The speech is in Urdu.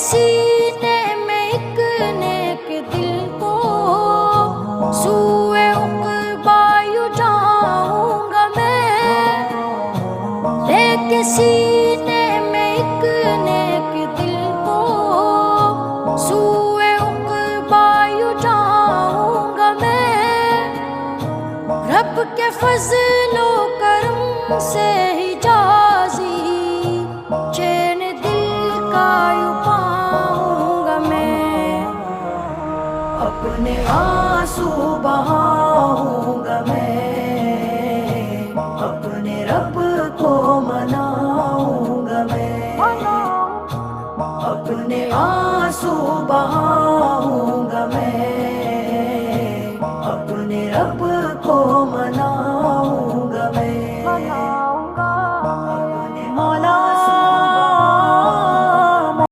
سینے میں ایک نیک دل کو سوئے عقبا جاؤں گا میں، لے کے سینے میں ایک نیک دل کو سوئے عقبا جاؤں گا میں، رب کے فضل و کرم سے ہی جازی چین دل کا یوں پاؤں گا میں، اپنے آنسو بہاؤں گا میں، اپنے رب کو مناؤں گا میں، اپنے آنسو بہاؤں گا میں،